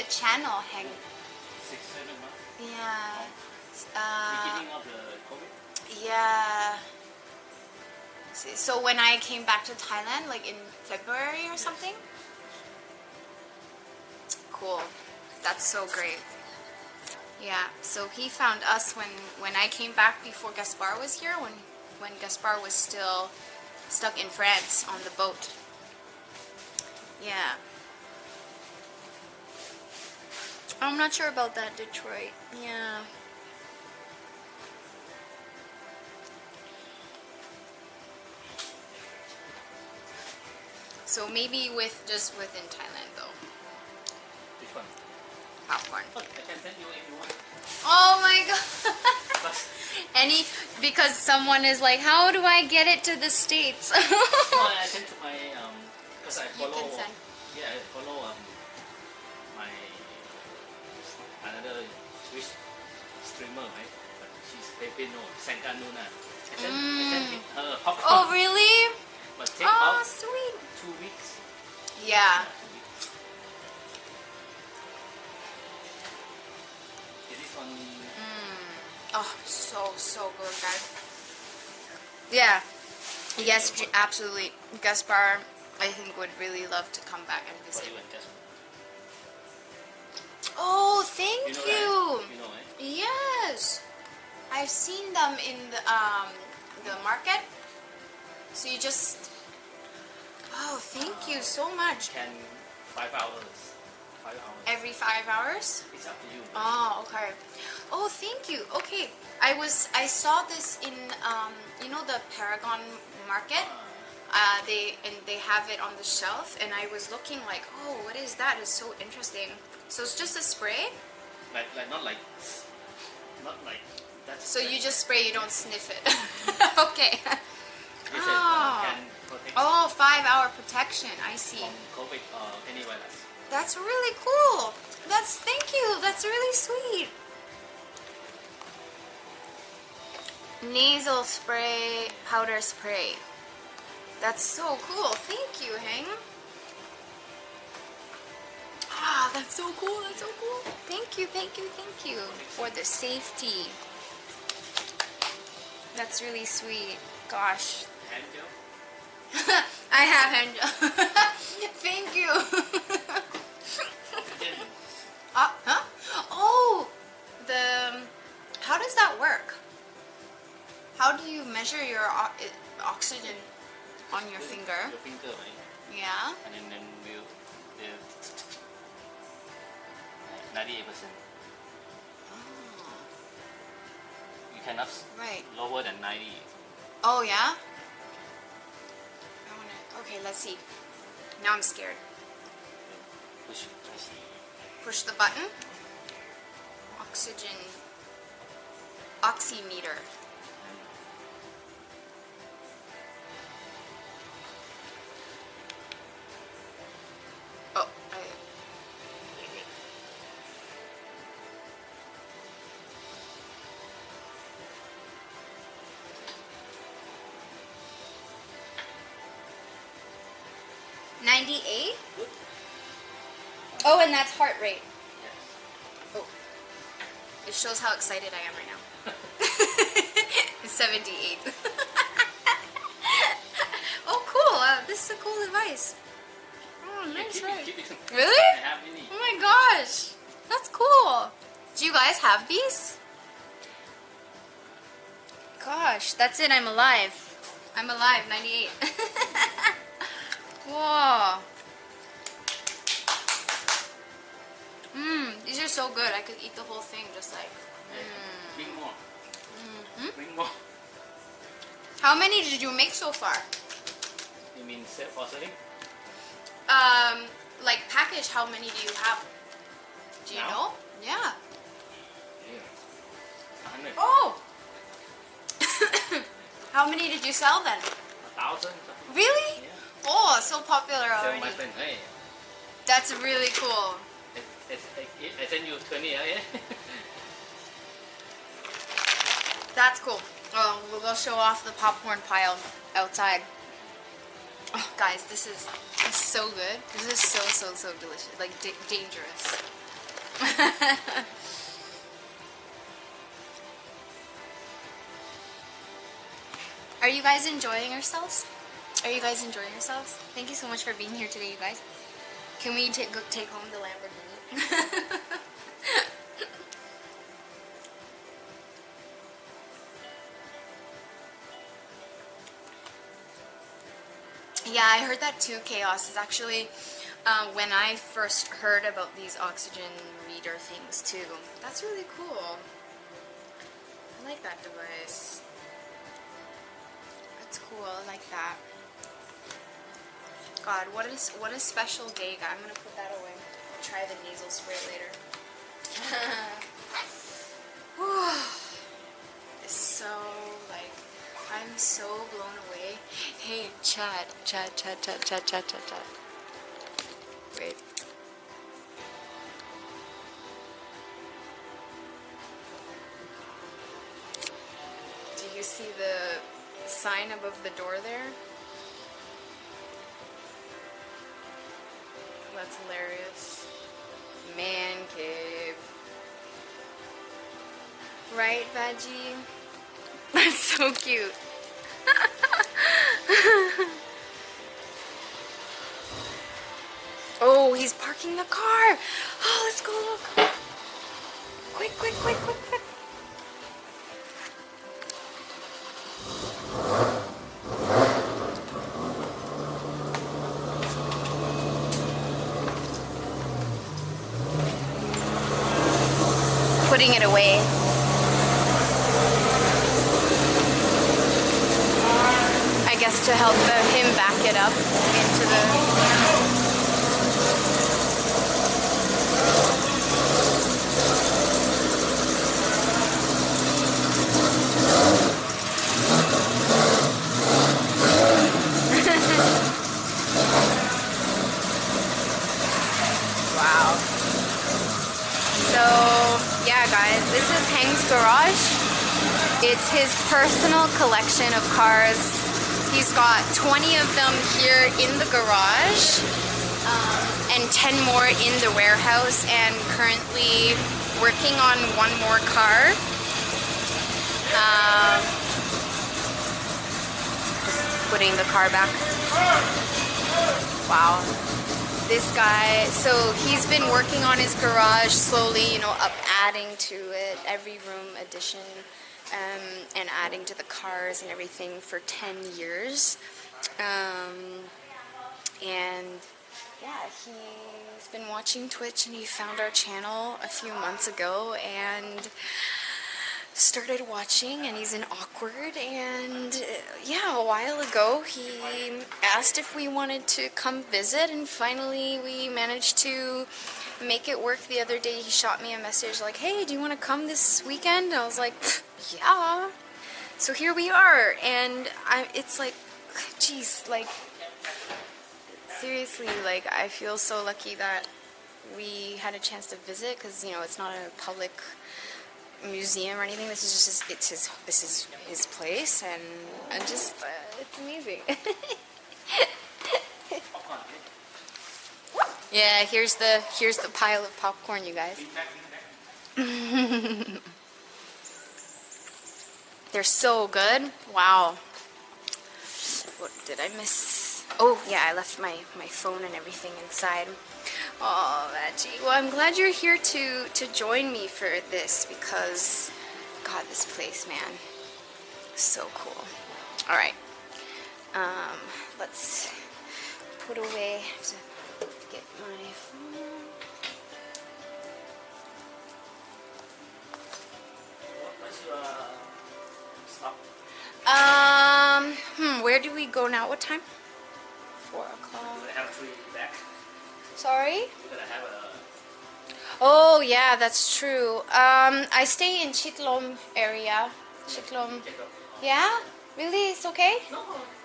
channel, Heng? 6-7 months. Yeah. Beginning of the COVID. Yeah. So when I came back to Thailand, like in February or something? Cool. That's so great. Yeah, so he found us when I came back before Gaspar was here, when Gaspar was still stuck in France on the boat. Yeah. I'm not sure about that, Detroit. Yeah. So maybe just within Thailand though. Which one? Popcorn. Oh, I can send you if you want. Oh my god. Because someone is like, how do I get it to the States? No, I sent to my because I follow. You can send. Yeah, I follow my another Swiss streamer, right? But she's Filipino, Sankanuna. I sent her popcorn. Oh really? But take Oh out sweet. 2 weeks. Yeah. 2 weeks. Yeah, this one. Oh, so good, guys. Yeah. Yes, absolutely. Gaspar, I think, would really love to come back and For visit. you and Jasmine. Oh, thank You know, you. right? You know, right? Yes. I've seen them in the market. So you just... Oh, thank you so much. 5 hours. 5 hours. Every 5 hours? It's up to you. Oh, okay. Oh, thank you. Okay. I saw this in you know, the Paragon market. They have it on the shelf, and I was looking like, oh, what is that? It's so interesting. So it's just a spray? Not like that. So you just spray, you don't sniff it. Okay. This can protect Oh, 5-hour protection. I see. from COVID or any virus. That's really cool. Thank you. That's really sweet. Nasal spray, powder spray. That's so cool. Thank you, Heng. Ah, that's so cool. That's so cool. Thank you for the safety. That's really sweet. Gosh. Hand gel? I have hand gel. Thank you. Huh? Oh, how does that work? How do you measure your oxygen on your finger? Your finger, right? Yeah. And then we'll 98%. You cannot Right. lower than 90. Oh yeah. Okay, let's see. Now I'm scared. Push the button. Oximeter. Oh, 98? Good. Oh, and that's heart rate. Yes. Oh. It shows how excited I am right now. It's 78. Oh, cool. This is a cool device. Oh, nice, right? Keep it. Really? I have many. Oh my gosh. That's cool. Do you guys have these? Gosh, that's it. I'm alive. I'm alive. 98. Whoa. These are so good. I could eat the whole thing just like. Bring more. Bring more. How many did you make so far? You mean set for selling? Like package, how many do you have? Do you know? Yeah. Yeah. 100. Oh! How many did you sell then? 1,000. Really? Yeah. Oh, so popular Tell already. my friend, hey, That's really cool. I send you 20, yeah? That's cool. Oh, we'll go show off the popcorn pile outside. Oh, guys, this is so good. This is so delicious. Like dangerous. Are you guys enjoying yourselves? Are you guys enjoying yourselves? Thank you so much for being here today, you guys. Can we take home the Lamborghini? Yeah, I heard that too, Chaos. Is actually when I first heard about these oxygen reader things too. That's really cool. I like that device. That's cool. I like that. God, what a special day, guy. I'm gonna put that away. I'll try the nasal spray later. It's so like, I'm so blown away. Hey, chat. Wait. Do you see the sign above the door there? That's hilarious. Man cave. Right, Veggie? That's so cute. Oh, he's parking the car. Oh, let's go look. Quick. Putting it away. I guess to help him back it up into the... Wow. So, yeah guys, this is Hang's garage. It's his personal collection of cars. He's got 20 of them here in the garage, and 10 more in the warehouse, and currently working on one more car. Just putting the car back. Wow. This guy, so he's been working on his garage slowly, you know, adding to it, every room addition, and adding to the cars and everything for 10 years. And yeah, he's been watching Twitch, and he found our channel a few months ago and started watching, and he's in Awkward, and yeah, a while ago he asked if we wanted to come visit, and finally we managed to make it work. The other day he shot me a message like, hey, do you want to come this weekend? And I was like, yeah. So here we are, and it's like, geez, like, seriously, like, I feel so lucky that we had a chance to visit, because, you know, it's not a public museum or anything. This is just this is his place, and just it's amazing. Yeah, here's the pile of popcorn, you guys. They're so good. Wow. What did I miss? Oh yeah, I left my phone and everything inside. Oh, Veggie. Well, I'm glad you're here to join me for this, because, God, this place, man, so cool. All right. Let's put away to get my phone. What's your stop? Where do we go now? What time? 4 o'clock. We're gonna have 3 back. Sorry? We're gonna have a... Oh, yeah, that's true. I stay in Chitlom area. Chitlom. Yeah? Really? It's okay? No.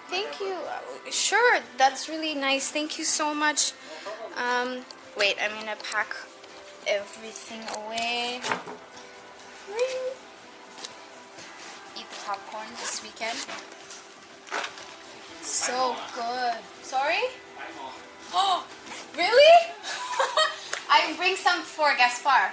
Thank you. Sure, that's really nice. Thank you so much. Wait, I'm gonna pack everything away. Eat the popcorn this weekend. So good. Sorry? Oh, really? I bring some for Gaspar.